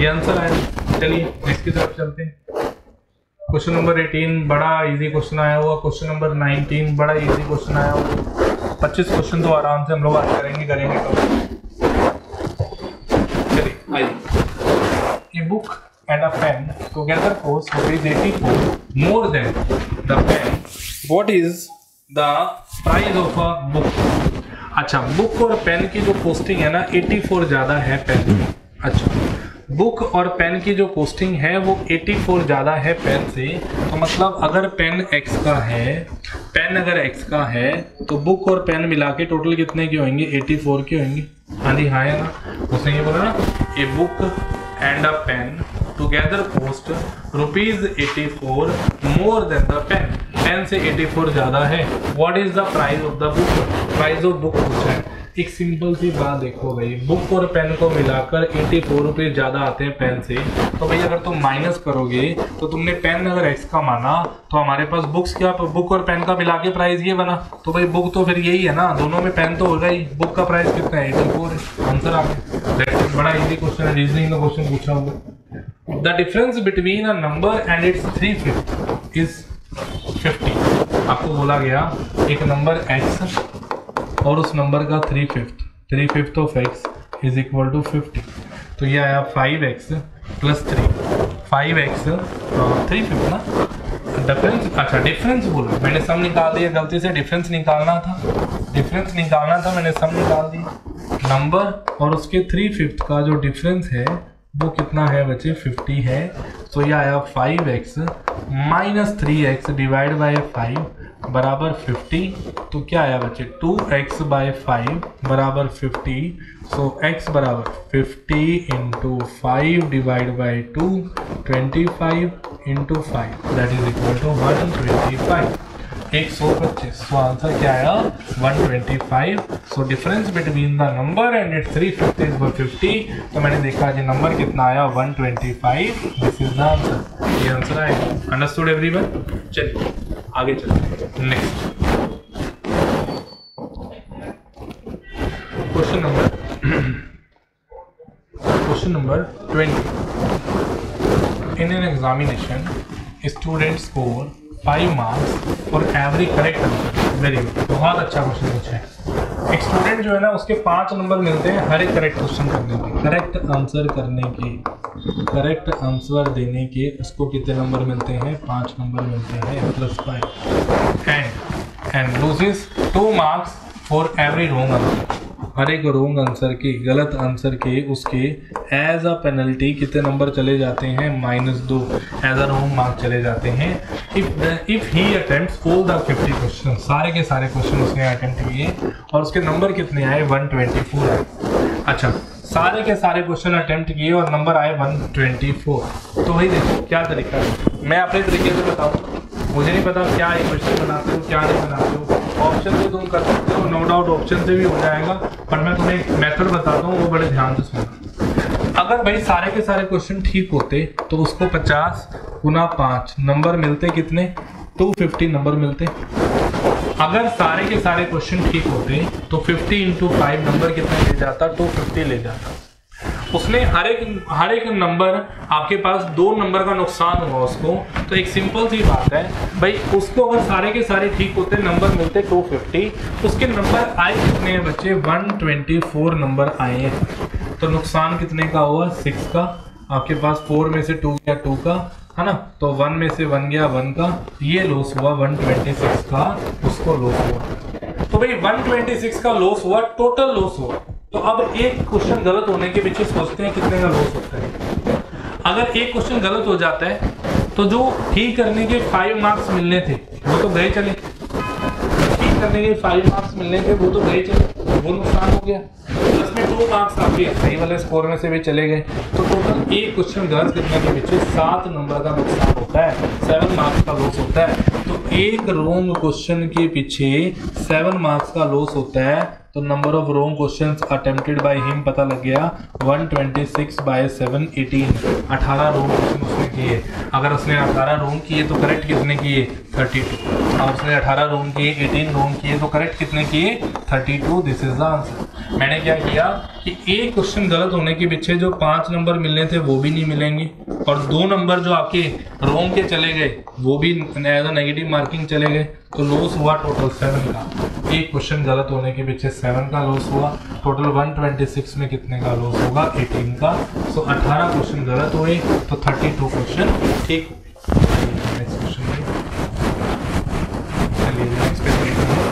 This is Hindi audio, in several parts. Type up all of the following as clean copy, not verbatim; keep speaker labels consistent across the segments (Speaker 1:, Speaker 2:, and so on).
Speaker 1: ये आंसर आया। चलिए इसकी तरफ चलते हैं। क्वेश्चन नंबर 18 बड़ा इजी क्वेश्चन आया हुआ, क्वेश्चन नंबर 19 बड़ा इजी क्वेश्चन आया हुआ। 25 क्वेश्चन तो आराम से हम लोग आज करेंगे तो चलिए आइए। A book and a pen together cost ₹84 more than the pen, what is the price of a book. अच्छा, बुक और पेन की जो कॉस्टिंग है ना 84 ज़्यादा है पेन। अच्छा, बुक और पेन की जो कॉस्टिंग है वो 84 ज़्यादा है पेन से, तो मतलब अगर पेन x का है, पेन अगर x का है तो बुक और पेन मिला के टोटल कितने के होंगे? 84 के होंगे। हाँ जी हाँ है ना, उसने ये बोला ना, a book and a pen together cost ₹84 more than the pen, pen से 84 ज़्यादा है। What is the price of the book, price of book पूछा है। एक सिंपल सी बात देखो भाई, बुक और पेन को मिलाकर 84 रुपये ज़्यादा आते हैं पेन से, तो भाई अगर तुम माइनस करोगे तो तुमने पेन अगर x का माना तो हमारे पास बुक्स क्या, बुक और पेन का मिला के प्राइस ये बना, तो भाई बुक तो फिर यही है ना, दोनों में पेन तो होगा ही। बुक का प्राइस कितना है? 84 है। आंसर आ गया। बड़ा इजी क्वेश्चन है, रीजनिंग का क्वेश्चन पूछा होगा। The difference between a number and its 3/5 is 50। आपको बोला गया एक नंबर x और उस नंबर का 3/5 of x is equal to 50, तो ये आया 5x + 3, 5x 3/5 ना डिफरेंस। अच्छा डिफरेंस बोला, मैंने सम निकाल दिया, गलती से डिफरेंस निकालना था, मैंने सम निकाल दिया। नंबर और उसके 3/5 का जो डिफरेंस है वो कितना है बच्चे? 50 है। तो ये आया 5x - 3x डिवाइड बाय 5 बराबर 50, तो क्या आया बच्चे? 2x/5 बराबर 50। सो x बराबर 50 × 5 divide by 2, 25 × 5 that is equal to 125, 125। So answer क्या आया? 125। So difference between the number and its 3/5 is 50, तो मैंने देखा जी नंबर कितना आया? 125। दिस इज द आंसर, ये आंसर आएगा। Understood everyone? चलिए आगे चलते हैं। Next question number 20। In an examination student score 5 marks for every correct answer. Very good, बहुत अच्छा क्वेश्चन पूछा है। एक स्टूडेंट जो है ना उसके 5 नंबर मिलते हैं हर एक करेक्ट क्वेश्चन करने के, करेक्ट आंसर देने के उसको कितने नंबर मिलते हैं? 5 नंबर मिलते हैं +5 and loses 2 marks for every wrong answer. हर एक रॉन्ग आंसर के, गलत आंसर के उसके एज अ पेनल्टी कितने नंबर चले जाते हैं? -2 एज अ रॉन्ग मार्क चले जाते हैं। If he attempts all the 50 question, सारे के सारे क्वेश्चन उसने अटेम्प्ट किए और उसके नंबर कितने आए? 124 आए। अच्छा, सारे के सारे क्वेश्चन अटेम्प्ट किए और नंबर आए 124। तो वही देखो क्या तरीका है, मैं अपने तरीके से बताऊँ, मुझे नहीं पता क्या ये क्वेश्चन बनाते हो क्या नहीं बनाते हो। ऑप्शन से तुम कर सकते हो, नो डाउट ऑप्शन से भी हो जाएगा, पर मैं तुम्हें एक मेथड बताता हूँ, वो बड़े ध्यान से सुनना। अगर भाई सारे के सारे क्वेश्चन ठीक होते तो उसको 50 × 5 नंबर मिलते कितने? 250 नंबर मिलते। अगर सारे के सारे क्वेश्चन ठीक होते तो 50 × 5 नंबर कितना ले जाता? 250 ले जाता। उसने हर एक नंबर, आपके पास 2 नंबर का नुकसान हुआ उसको, तो एक सिंपल सी बात है भाई, उसको अगर सारे के सारे ठीक होते नंबर मिलते 250, उसके नंबर आए कितने हैं बच्चे? 124 नंबर आए हैं। तो नुकसान कितने का हुआ? 6 का। आपके पास 4 में से 2 गया 2 का, है ना, तो 1 में से 1 गया 1 का, ये लॉस हुआ 126 का, उसको लॉस हुआ। तो भाई 126 का लॉस हुआ, टोटल लॉस हुआ। तो अब एक क्वेश्चन गलत होने के पीछे सोचते हैं कितने का लॉस होता है। अगर एक क्वेश्चन गलत हो जाता है तो जो ठीक करने के 5 मार्क्स मिलने थे वो तो गए चले, ठीक करने के 5 मार्क्स मिलने थे वो तो गए चले, वो नुकसान हो गया। प्लस में 2 मार्क्स आपके सही वाले स्कोर में से भी चले गए, तो टोटल एक क्वेश्चन गलत करने के पीछे 7 नंबर का नुकसान होता है, 7 मार्क्स का लॉस होता है। तो एक रॉन्ग क्वेश्चन के पीछे 7 मार्क्स का लॉस होता है, तो number of wrong questions attempted by him पता लग गया 126/7 18। 18 रॉन्ग क्वेश्चन उसने किए। अगर उसने 18 रॉन्ग किए तो करेक्ट कितने किए 32। और उसने 18 रॉन्ग किए 18 रॉन्ग किए तो करेक्ट कितने किए 32। This is the answer. मैंने क्या किया कि एक क्वेश्चन गलत होने के पीछे जो 5 नंबर मिलने थे वो भी नहीं मिलेंगे, और 2 नंबर जो आपके रॉन्ग के चले गए वो भी एज अ नेगेटिव मार्किंग चले गए। तो लॉस हुआ टोटल 7 का। एक क्वेश्चन गलत होने के पीछे 7 का लॉस हुआ। टोटल 126 में कितने का लॉस होगा 18 का। सो 18 क्वेश्चन गलत हुए तो 32 क्वेश्चन ठीक हुए। नेक्स्ट क्वेश्चन चलिए नेक्स्ट पे चलते हैं।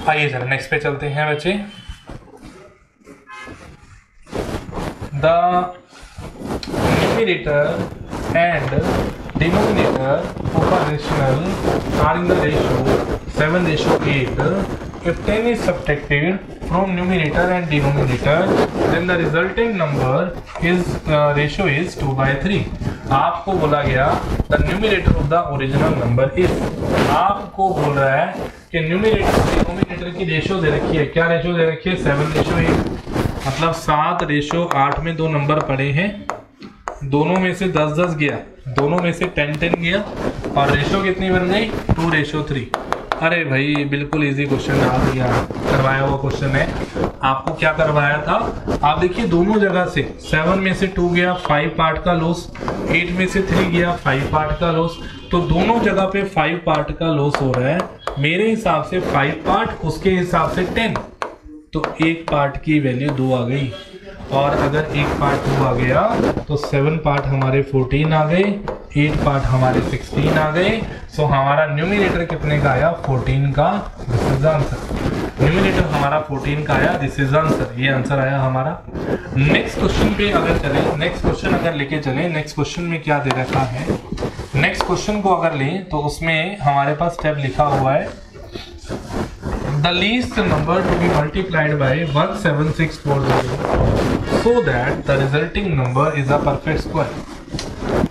Speaker 1: आइए सर नेक्स्ट पे चलते हैं बच्चे। The numerator and denominator of a rational are in the ratio 7:8. If 10 is subtracted from numerator and denominator, then the resulting number is ratio is 2/3. आपको बोला गया the numerator of the original number is, आपको बोल रहा है कि न्यूमरेटर और डिनोमिनेटर की रेशियो दे रखी है। क्या रेशियो दे रखी है 7:8, मतलब 7:8 में 2 नंबर पड़े हैं, दोनों में से 10-10 गया, दोनों में से 10-10 गया, और रेशो कितनी बन गई 2:3। अरे भाई बिल्कुल इजी क्वेश्चन डाल दिया, करवाया हुआ क्वेश्चन है। आपको क्या करवाया था, आप देखिए दोनों जगह से 7 में से 2 गया 5 पार्ट का लॉस, 8 में से 3 गया 5 पार्ट का लॉस, तो दोनों जगह पे 5 पार्ट का लॉस हो रहा है। मेरे हिसाब से 5 पार्ट, उसके हिसाब से 10, तो एक पार्ट की वैल्यू 2 आ गई, और अगर एक पार्ट 2 आ गया तो 7 पार्ट हमारे 14 आ गए, 8 पार्ट हमारे 16 आ गए। सो हमारा न्यूमरेटर कितने का आया 14 का। This is answer. न्यूमरेटर हमारा 14 का आया, दिस इज आंसर। ये आंसर आया हमारा। नेक्स्ट क्वेश्चन पे अगर चले, नेक्स्ट क्वेश्चन अगर लेके चले, नेक्स्ट क्वेश्चन में क्या दे रखा है, नेक्स्ट क्वेश्चन को अगर लें तो उसमें हमारे पास स्टेप लिखा हुआ है the least number to be multiplied by 17640 so that the resulting number is a perfect square।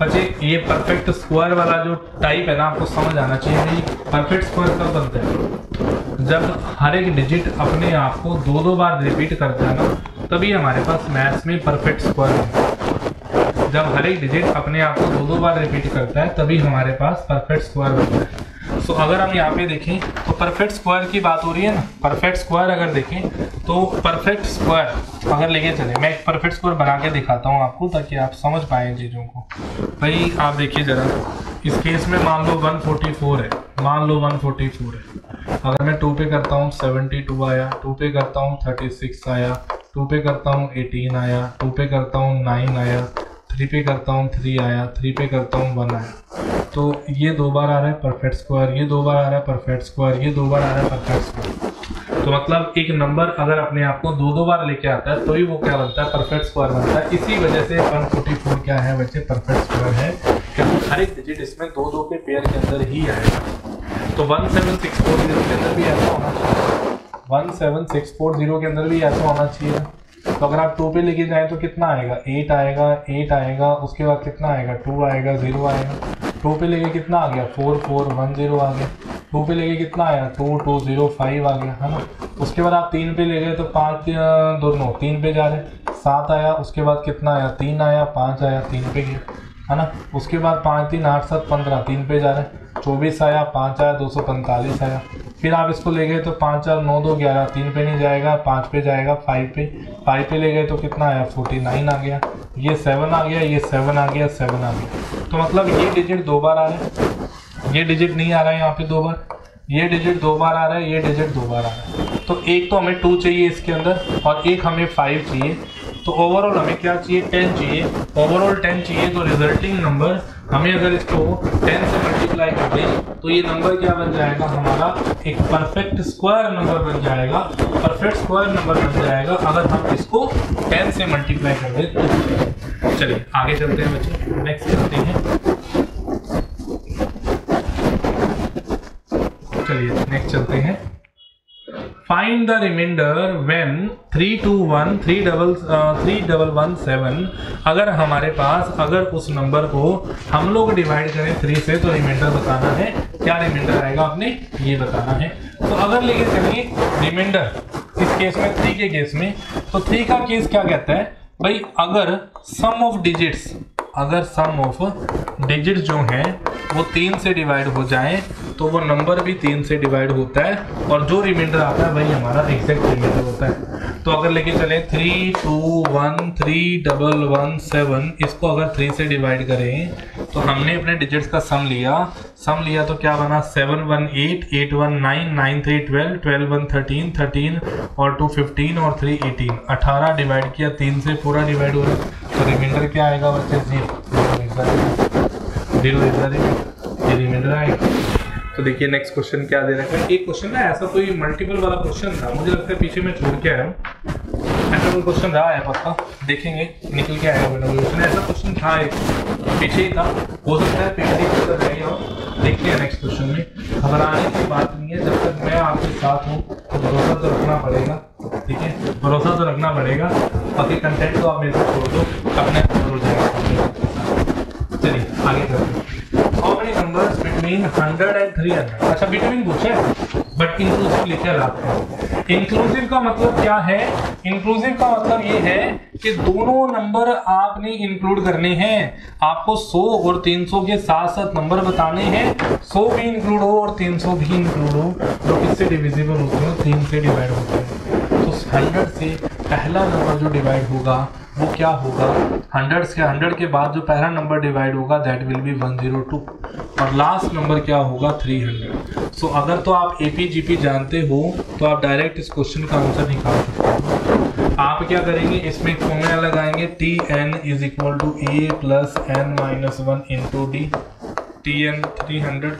Speaker 1: बच्चे ये परफेक्ट स्क्वायर वाला जो टाइप है ना, आपको समझ आना चाहिए। परफेक्ट स्क्वायर कब बनता है, जब हर एक डिजिट अपने आप को 2-2 बार रिपीट करता है ना, तभी हमारे पास मैथ्स में परफेक्ट स्क्वायर बनता है। जब हर एक डिजिट अपने आप को 2-2 बार रिपीट करता है तभी हमारे पास परफेक्ट स्क्वायर बनता है। सो अगर हम यहाँ पे देखें तो परफेक्ट स्क्वायर की बात हो रही है ना, परफेक्ट स्क्वायर अगर देखें तो परफेक्ट स्क्वायर अगर लेके चले, मैं एक परफेक्ट स्क्वायर बना के दिखाता हूँ आपको ताकि आप समझ पाएँ चीज़ों को। भाई आप देखिए ज़रा, इस केस में मान लो 144 है, मान लो 144 है। अगर मैं 2 पे करता हूँ 72 आया, 2 पे करता हूँ 36 आया, 2 पे करता हूँ 18 आया, 2 पे करता हूँ 9 आया, 3 पे करता हूँ 3 आया, 3 पे करता हूँ 1 आया। तो ये 2 बार आ रहा है परफेक्ट स्क्वायर, ये 2 बार आ रहा है परफेक्ट स्क्वायर, ये 2 बार आ रहा है परफेक्ट स्क्वायर। तो मतलब एक नंबर अगर अपने आप को 2-2 बार लेके आता है तो ही वो क्या बनता है परफेक्ट स्क्वायर बनता है। इसी वजह से 144 क्या है बच्चे परफेक्ट स्क्वायर है, क्योंकि हर एक डिजिट इसमें 2-2 के पेयर के अंदर ही आएगा। तो 17640 के अंदर भी ऐसा होना चाहिए, 17640 के अंदर भी ऐसा होना चाहिए। तो अगर आप 2 पे लेके जाएं तो कितना आएगा 8 आएगा, 8 आएगा, उसके बाद कितना आएगा 2 आएगा, 0 आएगा। 2 पे लेके कितना आ गया 4410 आ गया। 2 पे लेके कितना आया 2205 आ गया, है ना। उसके बाद आप 3 पे ले गए तो 5 दोनों 3 पे जा रहे, 7 आया, उसके बाद कितना आया 3 आया, 5 आया, 3 पे गया, है ना। उसके बाद 5 3 8 7 15 3 पे जा रहे, 24 आया, 5 आया, 245 आया। फिर आप इसको ले गए तो 5 4 9 2 11, 3 पे नहीं जाएगा, 5 पे जाएगा, 5 पे ले गए तो कितना आया 49 आ गया, ये 7 आ गया, ये 7 आ गया, 7 आ गया। तो मतलब ये डिजिट 2 बार आ रहा है, ये डिजिट नहीं आ रहा है यहाँ पे 2 बार, ये डिजिट 2 बार आ रहा है, ये डिजिट 2 बार आ रहा है। तो एक तो हमें 2 चाहिए इसके अंदर और एक हमें 5 चाहिए, तो ओवरऑल हमें क्या चाहिए 10 चाहिए, ओवरऑल 10 चाहिए। तो रिजल्टिंग नंबर हमें अगर इसको 10 से मल्टीप्लाई कर दें तो ये नंबर क्या बन जाएगा हमारा एक परफेक्ट स्क्वायर नंबर बन जाएगा, परफेक्ट स्क्वायर नंबर बन जाएगा अगर हम इसको 10 से मल्टीप्लाई कर दें तो। चलिए आगे चलते हैं बच्चे, नेक्स्ट चलते हैं, चलिए नेक्स्ट चलते हैं। फाइंड द रिमाइंडर व्हेन 321 अगर हमारे पास अगर उस नंबर को हम लोग डिवाइड करें 3 से तो रिमाइंडर बताना है। क्या रिमाइंडर आएगा आपने ये बताना है। तो अगर लेके चलिए रिमाइंडर इस केस में 3 के केस में, तो 3 का केस क्या कहता है भाई, अगर सम ऑफ डिजिट्स जो हैं वो 3 से डिवाइड हो जाएं तो वो नंबर भी 3 से डिवाइड होता है और जो रिमाइंडर आता है वही हमारा एग्जैक्ट रिमाइंडर होता है। तो अगर लेके चले 3213117 इसको अगर 3 से डिवाइड करें तो हमने अपने डिजिट्स का सम लिया तो क्या बना 718 819 9312 12 13 13 और 2 15 और 3 18 18 डिवाइड किया 3 से पूरा डिवाइड हो रहा है। तो रिमाइंडर क्या आएगा बच्चे 0 ये रिमाइंडर आएगा। तो देखिए नेक्स्ट क्वेश्चन क्या दे रखा है। एक क्वेश्चन ना ऐसा कोई मल्टीपल वाला क्वेश्चन था, मुझे लगता है पीछे मैं छोड़ के आया हूँ, ऐसा कोई क्वेश्चन रहा है पक्का, देखेंगे निकल के आएगा क्वेश्चन। ऐसा क्वेश्चन था एक पीछे ही था, हो सकता है पीछे रह गया हो। देखते हैं नेक्स्ट क्वेश्चन में। घबराने की बात नहीं है, जब तक मैं आपके साथ हूँ तो भरोसा तो रखना पड़ेगा, ठीक है, भरोसा तो रखना पड़ेगा। बाकी कंटेंट तो आप मेरे को छोड़ दो, अपने आप हो जाएगा। चलिए आगे करते हैं। How many numbers between 100 and 300? अच्छा बिटवीन पूछे बट इंक्लूसिव लिखे लाते हैं। इंक्लूसिव का मतलब क्या है? इंक्लूसिव का मतलब ये है कि दोनों नंबर आपने इंक्लूड करने हैं। आपको 100 और 300 के साथ साथ नंबर बताने हैं। 100 भी इंक्लूड हो और 300 भी इंक्लूड हो, जो किससे डिविजिबल होते हैं? 3 से डिवाइड होते हैं। तो 100 से पहला नंबर जो डिवाइड होगा वो क्या होगा? 100 के बाद जो पहला नंबर डिवाइड होगा दैट विल बी 102 और लास्ट नंबर क्या होगा? 300। सो अगर तो आप APGP जानते हो तो आप डायरेक्ट इस क्वेश्चन का आंसर निकाल सकते हो। आप क्या करेंगे, इसमें फॉर्मूला लगाएंगे TN = A + n-1 × D। TN 300,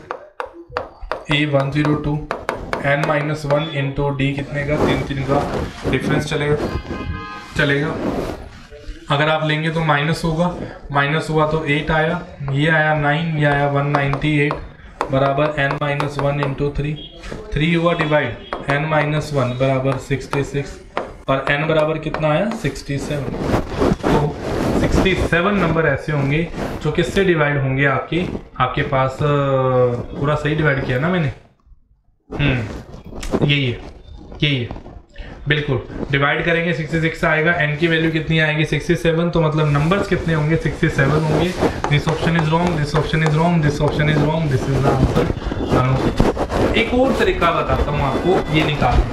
Speaker 1: A 102, n-1 × D कितने का? 3 का डिफरेंस चलेगा। अगर आप लेंगे तो माइनस होगा, माइनस हुआ तो 8 आया, ये आया 9, ये आया 198 बराबर n-1 × 3। 3 हुआ डिवाइड, n-1 बराबर 66 और n बराबर कितना आया? 67। तो 67 नंबर ऐसे होंगे जो किससे डिवाइड होंगे? आपके पास पूरा सही डिवाइड किया ना मैंने? यही है बिल्कुल। डिवाइड करेंगे 66 आएगा, n की वैल्यू कितनी आएगी? 67। तो मतलब नंबर्स कितने होंगे? 67 होंगे। This option is wrong, this option is wrong, this option is wrong, this is the answer. एक और तरीका बताता हूँ आपको ये निकालने।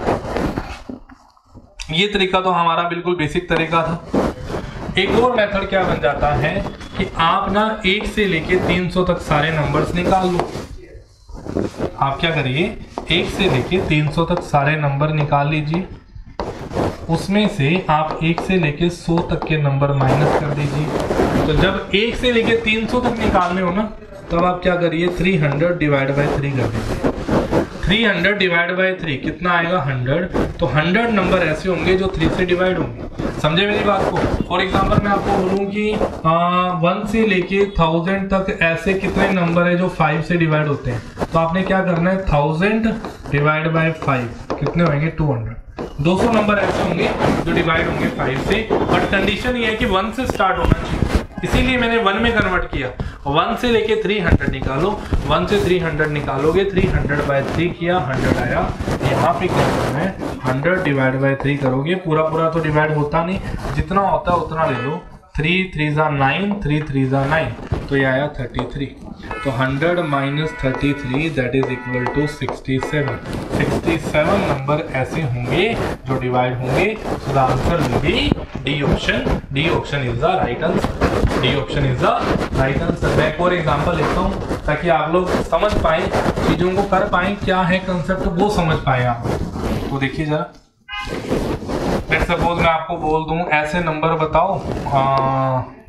Speaker 1: ये तरीका तो हमारा बिल्कुल बेसिक तरीका था। एक और मेथड क्या बन जाता है कि आप ना 1 से लेके 300 तक सारे नंबर्स निकाल लो। आप क्या करिए, 1 से लेके 300 तक सारे नंबर निकाल लीजिए। उसमें से आप 1 से लेके 100 तक के नंबर माइनस कर दीजिए। तो जब 1 से लेके 300 तक निकालने हो ना, तब आप क्या करिए, 300 डिवाइड बाई 3 कर दीजिए। 300 डिवाइड बाई 3 कितना आएगा? 100। तो 100 नंबर ऐसे होंगे जो 3 से डिवाइड होंगे। समझे मेरी बात को? फॉर एग्जाम्पल मैं आपको बोलूँ कि 1 से लेके 1000 तक ऐसे कितने नंबर है जो 5 से डिवाइड होते हैं। तो आपने क्या करना है, 1000 डिवाइड बाई 5 कितने होंगे? 200। 200 नंबर ऐसे होंगे जो डिवाइड होंगे 5 से। बट कंडीशन ये है कि 1 से स्टार्ट होना चाहिए, इसीलिए मैंने 1 में कन्वर्ट किया। 1 से लेके 300 निकालो, 1 से 300 निकालोगे, 300 बाई 3 किया, 100 आया। यहाँ पे क्या करना है, 100 डिवाइड बाई 3 करोगे। पूरा तो डिवाइड होता नहीं, जितना होता है उतना ले लो। 3 3 = 9, 3 3 = 9, तो ये आया 33। तो 100 minus 33 that is equal to 67। 67 number ऐसे होंगे जो डिवाइड होंगे। So the answer will be D option. D option is the right answer. D option is the right answer. मैं एक और एग्जांपल लिखता हूँ ताकि आप लोग समझ पाएं, चीज़ों को कर पाएं, क्या है कंसेप्ट वो समझ पाएं आप। तो देखिए जरा, लेट सपोज मैं आपको बोल दूं ऐसे नंबर बताओ।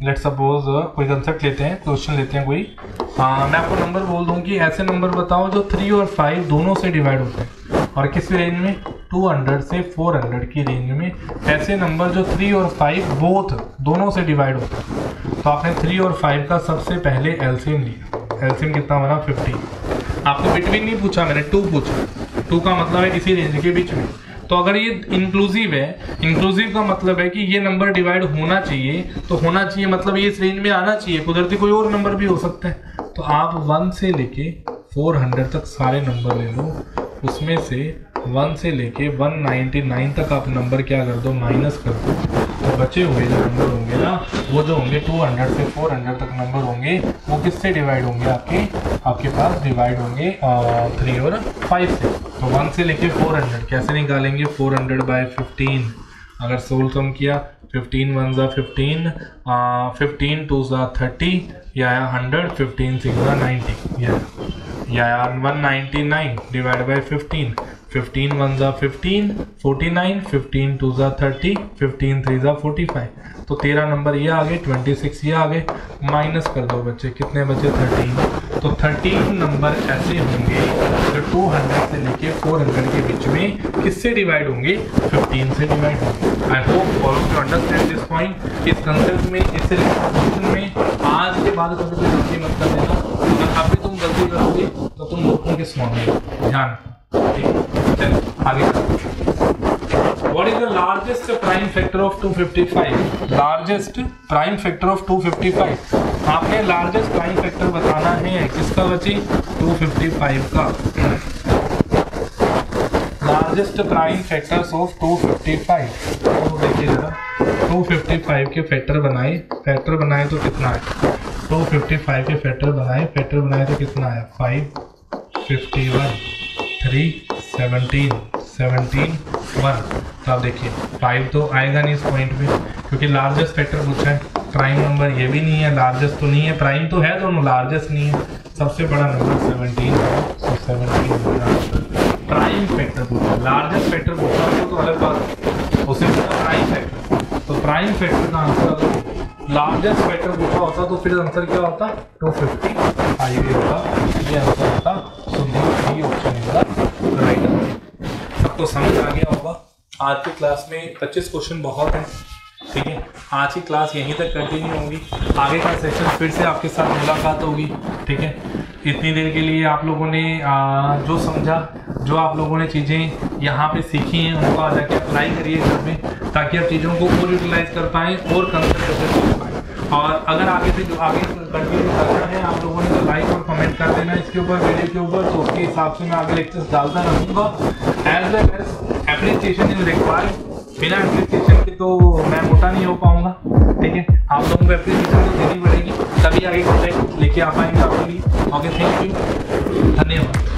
Speaker 1: लेट सपोज कोई कंसेप्ट लेते हैं, क्वेश्चन लेते हैं कोई। मैं आपको नंबर बोल दूं कि ऐसे नंबर बताओ जो 3 और 5 दोनों से डिवाइड होते हैं। और किस रेंज में? 200 से 400 की रेंज में ऐसे नंबर जो 3 और 5 बोथ दोनों से डिवाइड होते हैं। तो आपने 3 और 5 का सबसे पहले एलसीएम लिया। एलसीएम कितना बना? 50। आपको बिटवीन नहीं पूछा मैंने, 2 पूछा। 2 का मतलब है इसी रेंज के बीच में। तो अगर ये इंक्लूसिव है, इंक्लूसिव का मतलब है कि ये नंबर डिवाइड होना चाहिए, तो होना चाहिए मतलब ये इस रेंज में आना चाहिए, कुदरती कोई और नंबर भी हो सकता है। तो आप 1 से लेके 400 तक सारे नंबर ले लो, उसमें से 1 से लेके 199 तक आप नंबर क्या कर दो, माइनस कर दो, तो बचे हुए जो नंबर होंगे ना, वो जो होंगे 200 से 400 तक नंबर होंगे, वो किससे डिवाइड होंगे, आपके पास डिवाइड होंगे 3 और 5 से। तो 1 से लेके 400 कैसे निकालेंगे, 400/15, अगर सोल सम किया 15 1 ज़ा 15, 15 2 ज़ा 30, या 100, 15 6 ज़ा 90, या 199 डिवाइड बाई 15, 15 1 ज़ा 15, 49, 15 2 ज़ा 30, 15 3 ज़ा 45। तो 13 नंबर ये आ गए, 26 ये आ गए, माइनस कर दो बच्चे, कितने बचे, 13। तो 13 नंबर ऐसे होंगे जो 200 से लेके 400 के बीच में किससे डिवाइड होंगे, 15 से डिवाइड होंगे। I hope all of you understand this point. इस कंसेप्ट में, इस क्वेश्चन में आज के बाद कभी कोई गलती मत कर देना, अगर अभी तुम गलती करोगे तो तुम लोगों के सुनोगे, ध्यान, ठीक है। चलो आगे। What is the largest prime factor of 255? Largest prime factor of 255. आपने लार्जेस्ट प्राइम फैक्टर बताना है, किसका बची, 255 का। लार्जेस्ट प्राइम फैक्टर्स ऑफ 255, तो देखिए जरा, 255 के फैक्टर बनाए तो कितना है, 255 के फैक्टर बनाए तो कितना है, 5, 51, 3, 17, 1। तो आप देखिए 5 तो आएगा नहीं इस पॉइंट पे, क्योंकि लार्जेस्ट फैक्टर पूछा है, प्राइम नंबर ये भी नहीं है, लार्जेस्ट तो नहीं है, प्राइम तो है दोनों, लार्जेस्ट नहीं है। सबसे बड़ा नंबर 17 है, तो 17 प्राइम फैक्टर पूछा, लार्जेस्ट फैक्टर पूछा तो अलग बात, उसे प्राइम फैक्टर। तो प्राइम फैक्टर का आंसर, लार्जेस्ट फैक्टर पूछा होता तो फिर आंसर क्या होता, 255 होता, ये आंसर होता। So D option is the right answer. सबको समझ आ गया होगा। आज की क्लास में 25 क्वेश्चन बहुत हैं, ठीक है। आज की क्लास यहीं तक कंटिन्यू होगी, आगे का सेशन फिर से आपके साथ मुलाकात होगी, ठीक है। इतनी देर के लिए आप लोगों ने जो समझा, जो आप लोगों ने चीज़ें यहाँ पे सीखी हैं, उनको आ जाके अप्लाई करिए घर में, ताकि आप चीज़ों को और यूटिलाइज कर पाएँ और कंसेप्ट कर पाएँ। और अगर आगे कंटिन्यू करना है आप लोगों ने तो लाइक और कमेंट कर देना इसके ऊपर, वीडियो के ऊपर, तो उसके हिसाब से मैं आगे लेक्चर्स डालता रहूँगा। As well as application is required, बिना एप्लीकेशन के तो मैं मोटा नहीं हो पाऊँगा, ठीक है। आप लोगों को एप्लीकेशन तो देनी पड़ेगी, तभी आगे कॉन्टेक्ट लेके आ पाएंगे आपके लिए। ओके, थैंक यू, धन्यवाद।